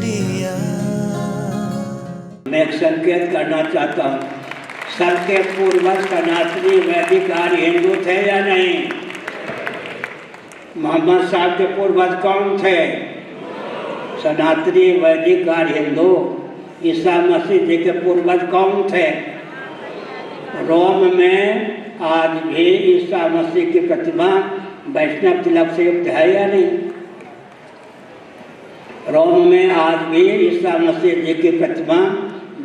India. मैं एक संकेत करना चाहता हूँ, सबके पूर्वज सनातनी वैदिक आर्य हिंदू थे या नहीं? मोहम्मद साहब के पूर्वज कौन थे? सनातनी वैदिक आर्य हिंदू। ईसा मसीह जी के पूर्वज कौन थे? रोम में आज भी ईसा मसीह की प्रतिमा वैष्णव तिलक से युक्त है या नहीं? रोम में आज भी ईसा मसीह जी की प्रतिमा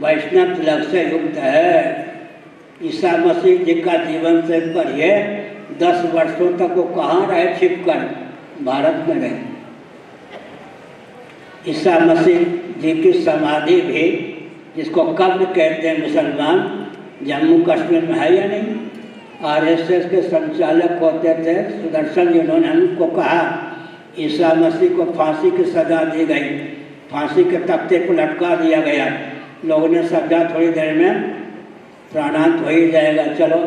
वैष्णव तिलक से युक्त है। ईसा मसीह जी का जीवन से पढ़िए, 10 वर्षों तक वो कहाँ रहे? छिपकर भारत में रहे। ईसा मसीह जी की समाधि भी, जिसको कब्र कहते हैं मुसलमान, जम्मू कश्मीर में है या नहीं? आरएसएस के संचालक होते थे सुदर्शन, जिन्होंने हमको कहा ईसा मसीह को फांसी की सज़ा दी गई, फांसी के तख्ते पर लटका दिया गया। लोगों ने समझा थोड़ी देर में प्राणांत हो ही जाएगा, चलो।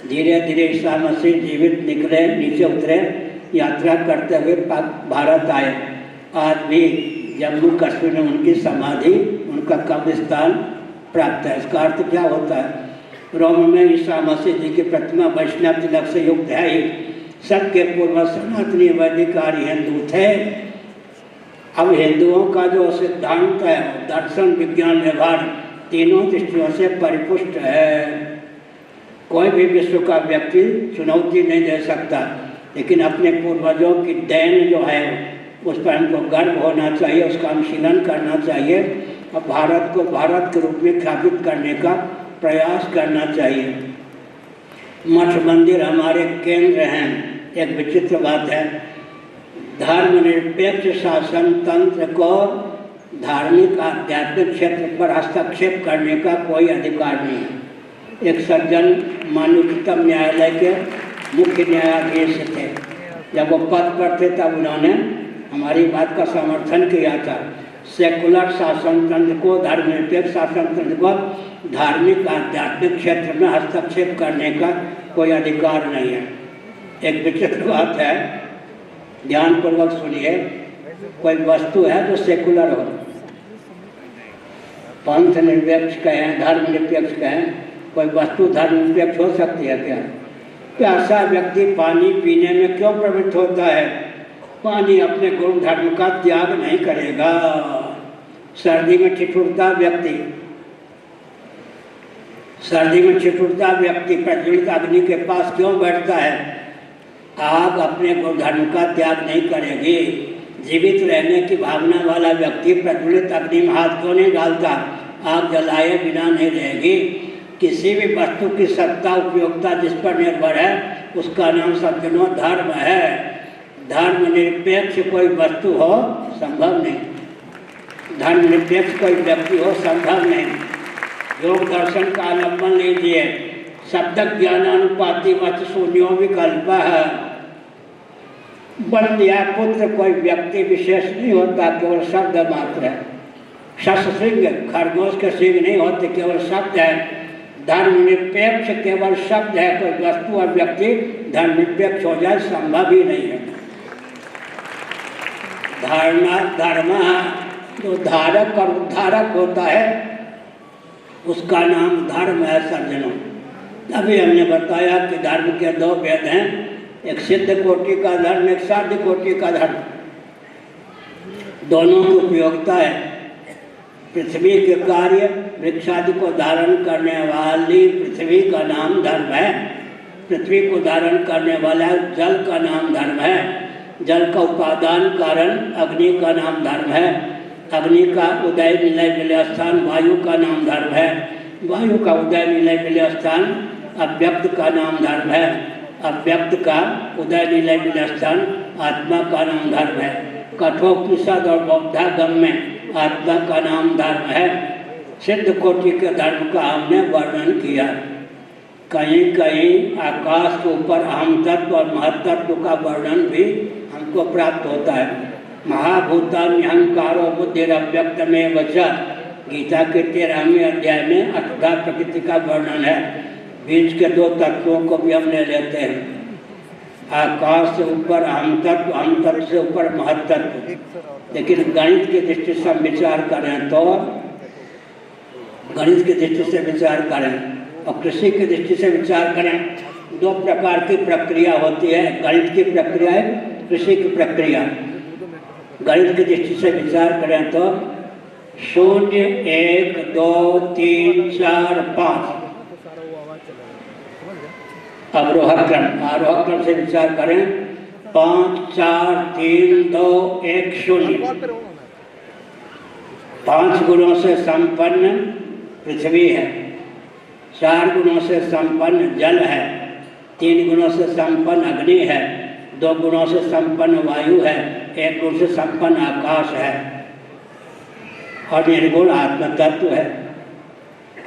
धीरे धीरे ईसा मसीह जीवित निकले, नीचे उतरे, यात्रा करते हुए भारत आए। आज भी जम्मू कश्मीर में उनकी समाधि, उनका कब्रिस्तान प्राप्त है। इसका अर्थ क्या होता है? रोम में ईसा मसीह जी की प्रतिमा वैष्णव तिलक से युक्त है ही। सबके पूर्वज सनातनी वैदिक आर्य हिंदू थे। अब हिंदुओं का जो सिद्धांत है, दर्शन विज्ञान व्यवहार तीनों दृष्टियों से परिपुष्ट है। कोई भी विश्व का व्यक्ति चुनौती नहीं दे सकता, लेकिन अपने पूर्वजों की देन जो है उस पर हमको गर्व होना चाहिए, उसका अनुशीलन करना चाहिए और भारत को भारत के रूप में स्थापित करने का प्रयास करना चाहिए। मठ मंदिर हमारे केंद्र हैं। एक विचित्र बात है, धर्मनिरपेक्ष शासन तंत्र को धार्मिक आध्यात्मिक क्षेत्र पर हस्तक्षेप करने का कोई अधिकार नहीं है। एक सज्जन माननीय उच्चतम न्यायालय के मुख्य न्यायाधीश थे, जब वो पद पर थे तब उन्होंने हमारी बात का समर्थन किया था। सेकुलर शासन तंत्र को, धर्मनिरपेक्ष शासन तंत्र को धार्मिक आध्यात्मिक क्षेत्र में हस्तक्षेप करने का कोई अधिकार नहीं है। एक विचित्र बात है, ध्यानपूर्वक सुनिए। कोई वस्तु है जो सेकुलर हो, पंथ निरपेक्ष कहें, धर्म निरपेक्ष कहें, कोई वस्तु धर्म निरपेक्ष हो सकती है क्या? प्यासा व्यक्ति पानी पीने में क्यों प्रवृत्त होता है? पानी अपने गुण धर्म का त्याग नहीं करेगा। सर्दी में ठिठुरता व्यक्ति प्रज्वलित अग्नि के पास क्यों बैठता है? आग अपने गुण धर्म का त्याग नहीं करेगी। जीवित रहने की भावना वाला व्यक्ति प्रज्वलित अग्नि में हाथ क्यों नहीं डालता? आग जलाए बिना नहीं रहेगी। किसी भी वस्तु की सत्ता उपयोगिता जिस पर निर्भर है उसका नाम सज्जनों धर्म है। धर्मनिरपेक्ष कोई वस्तु हो संभव नहीं, धर्मनिरपेक्ष कोई व्यक्ति हो संभव नहीं। योग दर्शन का अवलंबन लीजिए। शब्द ज्ञानानुपाति वच शून्यो विकल्प है। बंदिया पुत्र कोई व्यक्ति विशेष नहीं होता, केवल शब्द मात्र है। शश सिंह खरगोश के सिंह नहीं होते, केवल शब्द है। धर्मनिरपेक्ष केवल शब्द है, कोई वस्तु और व्यक्ति धर्मनिरपेक्ष हो जाए संभव ही नहीं है। धर्म जो धारक और उद्धारक होता है उसका नाम धर्म है सज्जनों। अभी हमने बताया कि धर्म के 2 भेद हैं, एक सिद्ध कोटि का धर्म, एक साध्य कोटि का धर्म। दोनों की उपयोगिता है। पृथ्वी के कार्य वृक्षादि को धारण करने वाली पृथ्वी का नाम धर्म है। पृथ्वी को धारण करने वाला जल का नाम धर्म है। जल का उपादान कारण अग्नि का नाम धर्म है। अग्नि का उदय निलय विलय स्थान वायु का नाम धर्म है। वायु का उदय निलय विलय स्थान अव्यक्त का नाम धर्म है। अव्यक्त का उदय निलय विलय स्थान आत्मा का नाम धर्म है। कठोपनिषद और बौद्धागम में आत्मा का नाम धर्म है। सिद्ध कोटि के धर्म का हमने वर्णन किया। कहीं कहीं आकाश के ऊपर अहम तत्व और महत्त्व का वर्णन भी हमको प्राप्त होता है। महाभूतानि अहंकारो बुद्धिरव्यक्त में वच, गीता के 13वें अध्याय में अष्टा प्रकृति का वर्णन है। बीच के 2 तत्वों को भी हम ले लेते हैं। आकाश से ऊपर अहम तत्व से ऊपर महत्तत्व। लेकिन गणित की दृष्टि से हम विचार करें तो गणित की दृष्टि से विचार करें और कृषि की दृष्टि से विचार करें, दो प्रकार की प्रक्रिया होती है, गणित की प्रक्रिया है, कृषि की प्रक्रिया। गणित की दृष्टि से विचार करें तो 0 1 2 3 4 5 अवरोह क्रम। आरोह क्रम से विचार करें 5 4 3 2 1 0। 5 गुणों से संपन्न पृथ्वी है, 4 गुणों से संपन्न जल है, 3 गुणों से संपन्न अग्नि है, 2 गुणों से संपन्न वायु है, 1 गुण से संपन्न आकाश है और निर्गुण आत्म तत्व है।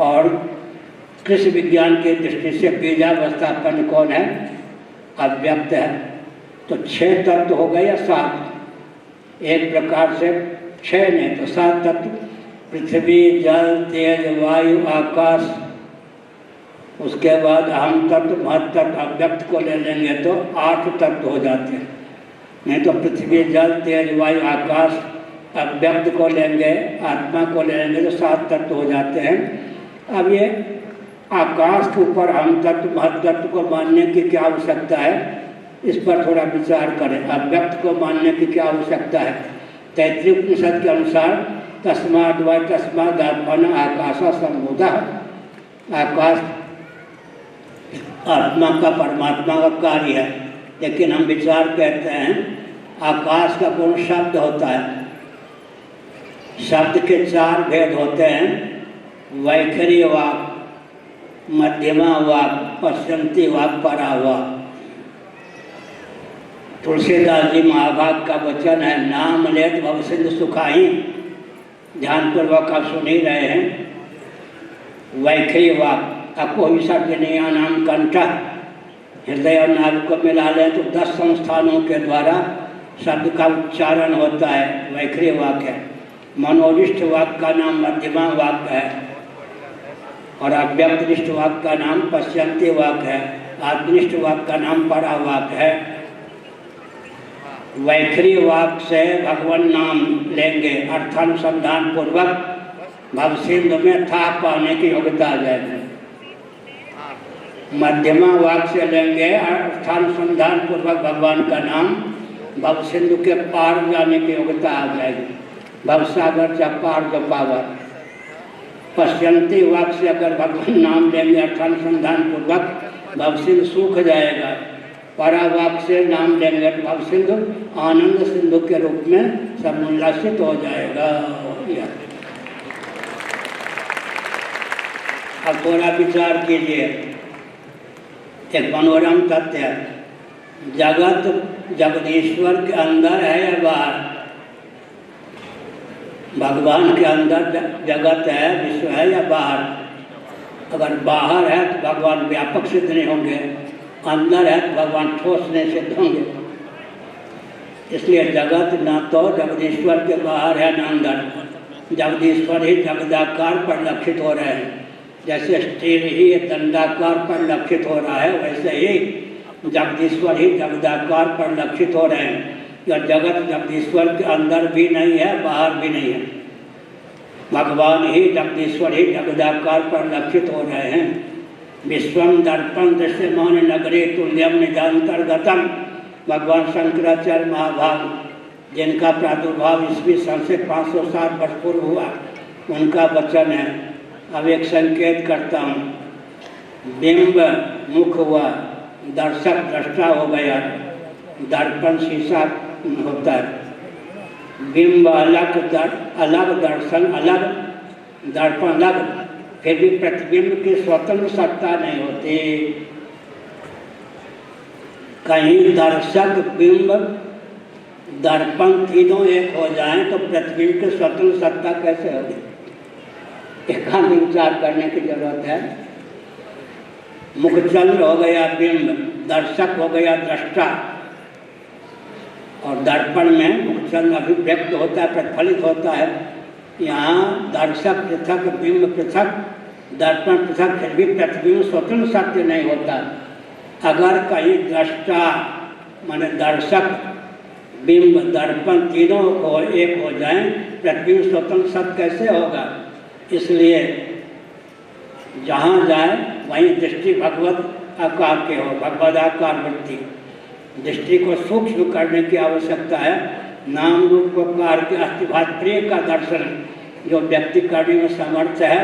और कृषि विज्ञान की दृष्टि से बीजावस्थापन कौन है? अव्यक्त है। तो 6 तत्व हो गए या 7? एक प्रकार से 6 नहीं तो 7 तत्व, पृथ्वी जल तेज वायु आकाश, उसके बाद अहम तत्व महत्तत्व अव्यक्त को ले लेंगे तो 8 तत्व हो जाते हैं। नहीं तो पृथ्वी जल तेज वायु आकाश अव्यक्त को लेंगे, आत्मा को ले लेंगे तो 7 तत्व हो जाते हैं। अब ये आकाश के ऊपर अहम तत्व महत्तत्व को मानने की क्या आवश्यकता है, इस पर थोड़ा विचार करें। अव्यक्त को मानने की क्या आवश्यकता है? तैत्तिरीय उपनिषद के अनुसार तस्माद् वै तस्माद् आत्मनः आकाशः सम्भूतः। आकाश आत्मा का परमात्मा का कार्य है, लेकिन हम विचार कहते हैं आकाश का कौन शब्द होता है? शब्द के 4 भेद होते हैं, वैखरी वाक, मध्यमा वाक, पश्चंती वाक, परा वाक। तुलसीदास जी महाभाग का वचन है, नाम लेत भव सिंधु सुखाई। ध्यानपूर्वक आप सुन ही रहे हैं। वैखरी वाक आपको विसर्जनीय नाम कंठ, हृदय और नाभ को मिला लें तो 10 संस्थानों के द्वारा शब्द का उच्चारण होता है, वैखरी वाक है। मनोनिष्ठ वाक का नाम मध्यमा वाक है और अव्यक्तनिष्ठ वाक का नाम पश्चंती वाक है, आत्मनिष्ठ वाक का नाम परा वाक है। वैखरी वाक से भगवान नाम लेंगे, अर्थानुसंधान पूर्वक भवसिंधु में था पाने की योग्यता आ जाएगी। मध्यमा वाक से लेंगे, अर्थानुसंधान पूर्वक भगवान का नाम, भवसिंधु के पार जाने की योग्यता आ जाएगी। भवसागर से पार जो पावर। पश्चंती वाक से अगर भगवान नाम लेंगे अर्थानुसंधान पूर्वक, भवसिंधु सूख जाएगा। परा वाक से नाम लेंगे तो भवसिंधु आनंद सिंधु के रूप में समुल्लासित हो जाएगा। अब थोड़ा विचार कीजिए, एक मनोरम तथ्य है, जगत जगदीश्वर के अंदर है या बाहर? भगवान के अंदर जगत है, विश्व है या बाहर? अगर बाहर है तो भगवान व्यापक सिद्ध नहीं होंगे, अंदर है तो भगवान ठोस नहीं सिद्ध होंगे। इसलिए जगत न तो जगदीश्वर के बाहर है न अंदर, जगदीश्वर ही जगदाकार परिलक्षित हो रहे हैं। जैसे स्टील ही दंडाकार परिलक्षित हो रहा है, वैसे ही जगदीश्वर ही जगदाकार परिलक्षित हो रहे हैं। या जगत जगदीश्वर के अंदर भी नहीं है, बाहर भी नहीं है, भगवान ही जगदीश्वर ही जगदाकार परिलक्षित हो रहे हैं। विश्वम दर्पण दृश्यमान नगरे तुल्यम निजांतर्गतम। भगवान शंकराचार्य महाभाग, जिनका प्रादुर्भाव ईस्वी सन से 507 वर्ष पूर्व हुआ, उनका वचन है। अब एक संकेत करता हूँ, बिंब मुख हुआ, दर्शक दृष्टा हो गया, दर्पण शीशा होता है। बिंब अलग, अलग दर्शन अलग, दर्पण अलग, फिर भी प्रतिबिंब की स्वतंत्र सत्ता नहीं होती। कहीं दर्शक बिंब दर्पण तीनों एक हो जाएं तो प्रतिबिंब की स्वतंत्र सत्ता कैसे होगी? एकांत विचार करने की जरूरत है। मुखचंद्र हो गया बिंब, दर्शक हो गया दृष्टा, और दर्पण में मुखचंद्र अभिव्यक्त होता है, प्रतिफलित होता है। यहाँ दर्शक पृथक, बिंब पृथक, दर्पण पृथक, फिर भी प्रतिबिंब स्वतंत्र सत्य नहीं होता। अगर कहीं दृष्टा माने दर्शक बिंब दर्पण तीनों को एक हो जाएं, प्रतिबिंब स्वतंत्र सत कैसे होगा? इसलिए जहाँ जाए वहीं दृष्टि भगवत आकार के हो, भगवद आकार वृत्ति। दृष्टि को सूक्ष्म करने की आवश्यकता है। नाम रूप प्रकार के अस्तिभात प्रिय का दर्शन जो व्यक्ति करने में समर्थ है,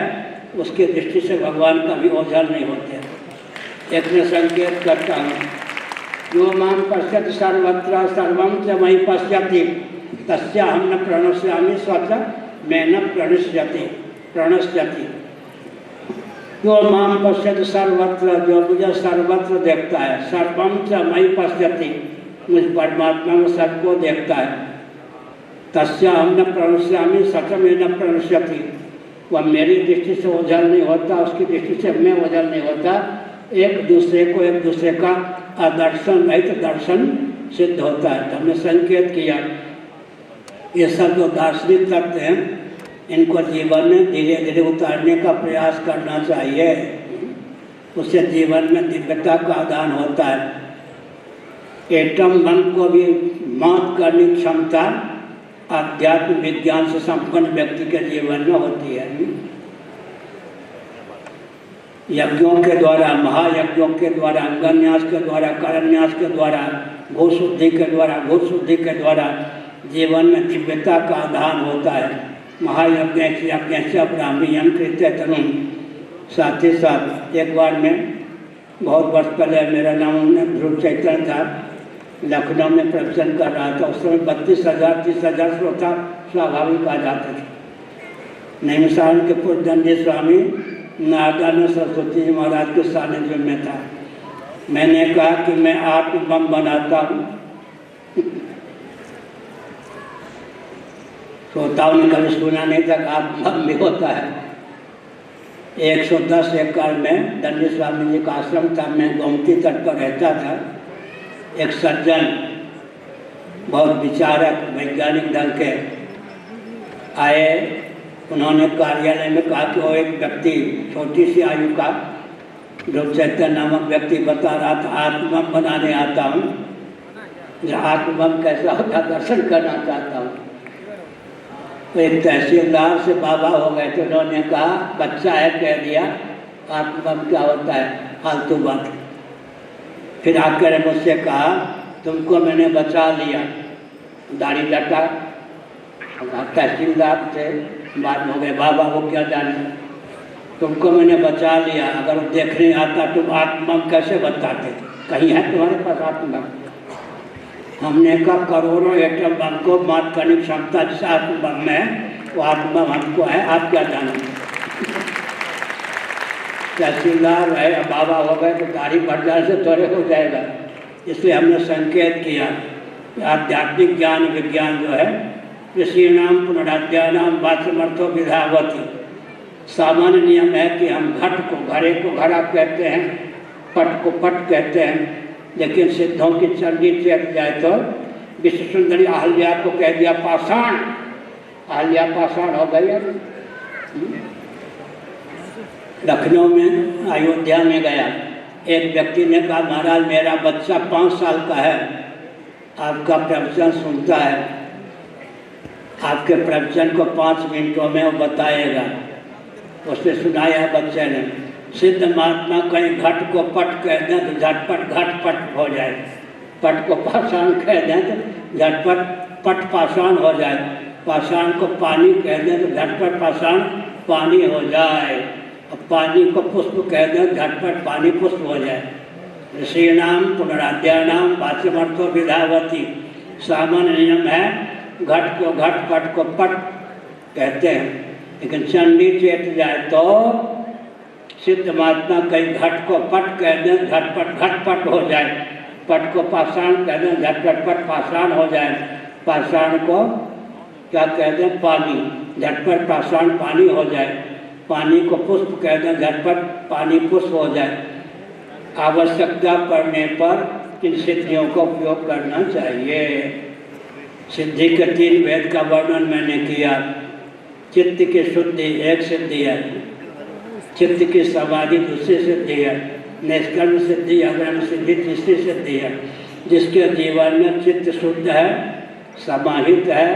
उसकी दृष्टि से भगवान का भी ओझल नहीं होते। एक में संकेत करता हूँ, जो माम पश्यति सर्वत्र सर्वं च मयि पश्यति तस्याहं न प्रणश्यामि स्वतः मैं न प्रणश्यति। जो माम पश्यति सर्वत्र, जो मुझे सर्वत्र देखता है, सर्वं च मयि पश्यति, मुझ परमात्मा में सबको देखता है, तस्याहं न प्रणश्यामि स्वतः मैं न प्रणश्यति, वह मेरी दृष्टि से ओझल नहीं होता, उसकी दृष्टि से मैं ओझल नहीं होता। एक दूसरे का आदर्शन रहित दर्शन सिद्ध होता है। तो हमने संकेत किया, ये सब जो दार्शनिक तत्व हैं इनको जीवन में धीरे धीरे उतारने का प्रयास करना चाहिए, उससे जीवन में दिव्यता का आदान होता है। एटम बम को भी मौत करने की क्षमता आध्यात्म विज्ञान से संपन्न व्यक्ति के जीवन में होती है। यज्ञों के द्वारा, महायज्ञों के द्वारा, अंगन्यास के द्वारा, करन्यास के द्वारा, भू शुद्धि के द्वारा जीवन में दिव्यता का आधान होता है। महायज्ञ ब्राह्मीयम कृत्य तनु। साथ ही साथ एक बार मैं बहुत वर्ष पहले, मेरा नाम ध्रुव चैतन्य था, लखनऊ में प्रवचन कर रहा था। उस समय 32,000 30,000 श्रोता स्वाभाविक आ जाते थे। नैमिषारण्य के पूज्य स्वामी नारायण सरस्वती जी महाराज के सानिध्य में था। मैंने कहा कि मैं आत्म बम बनाता हूँ। श्रोताओं ने कभी सुना नहीं था कि आत्म बम भी होता है। 110 एकड़ में दंडी स्वामी जी का आश्रम था। मैं गोमती तट पर रहता था। एक सज्जन, बहुत विचारक, वैज्ञानिक ढंग के आए। उन्होंने कार्यालय में कहा कि वो एक व्यक्ति, छोटी सी आयु का ध्रुव चैतन्य नामक व्यक्ति बता रहा था, आत्मबम बनाने आता हूँ, आत्मबम कैसा होता दर्शन करना चाहता हूँ। तो एक तहसीलदार से बाबा हो गए, तो उन्होंने कहा बच्चा है, कह दिया आत्मबम क्या होता है, फालतू बात। फिर आकर मुझसे कहा तुमको मैंने बचा लिया। दाढ़ी लटा तहसीलदार से बात हो गए, बाबा को क्या जाने, तुमको मैंने बचा लिया। अगर देखने आता तुम आत्मबम कैसे बताते, कहीं है तुम्हारे पास आत्मबम? हमने कहा करोड़ों एटम बम को मात करने की क्षमता जिस आत्मबम में, वो आत्मबम हमको है, आप क्या जाने। तहसीलदार रहे, बाबा हो गए तो दाढ़ी बढ़ जाने से थोड़े हो जाएगा। इसलिए हमने संकेत किया कि आध्यात्मिक ज्ञान विज्ञान जो है, ऋषीणाम पुनराध्यानाम वाच्यमर्थो विधावती। सामान्य नियम है कि हम घट को घड़े को घड़ा कहते हैं, पट को पट कहते हैं, लेकिन सिद्धों की चंडी चेत जाए तो विश्व सुंदरी अहल्या को कह दिया पाषाण। अहल्या पाषाण हो गई। लखनऊ में, अयोध्या में गया, एक व्यक्ति ने कहा महाराज मेरा बच्चा 5 साल का है, आपका प्रवचन सुनता है, आपके प्रवचन को 5 मिनटों में वो बताएगा। उसने सुनाया बच्चे ने, सिद्ध महात्मा कहीं घट को पट कह दें तो झटपट घट पट हो जाए, पट को पाषाण कह दें तो झटपट पट पाषाण हो जाए, पाषाण को पानी कह दें तो झटपट पाषाण पानी हो जाए, और पानी को पुष्प कह दें झटपट पानी पुष्प हो जाए। ऋषीणाम पुनराध्यानाम वाच्यमर्थो विधावती। सामान्य नियम है घट को घट पट को पट कहते हैं, लेकिन चंडी चेत जाए तो सिद्ध महात्मा कहीं घट को पट कह दें झटपट घटपट हो जाए, पट को पाषाण कह दें झटपट पट पाषाण हो जाए, पाषाण को क्या कह दें पानी, झटपट पाषाण पानी हो जाए, पानी को पुष्प कह दें झटपट पानी पुष्प हो जाए। आवश्यकता पड़ने पर इन सिद्धियों का उपयोग करना चाहिए। सिद्धि के 3 भेद का वर्णन मैंने किया। चित्त की शुद्धि एक सिद्धि है, चित्त की समाधि दूसरी सिद्धि है, निष्कर्म सिद्धि अग्रम सिद्धि तीसरी सिद्धि है। जिसके जीवन में चित्त शुद्ध है, समाहित है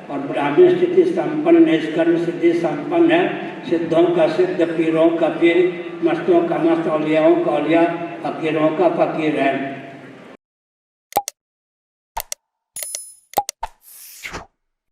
और ब्राह्मी स्थिति संपन्न, निष्कर्म सिद्धि संपन्न है, सिद्धों का सिद्ध, पीरों का पीर, मस्तों का मस्त, औलियाओं का औलिया, फकीरों का फकीर है।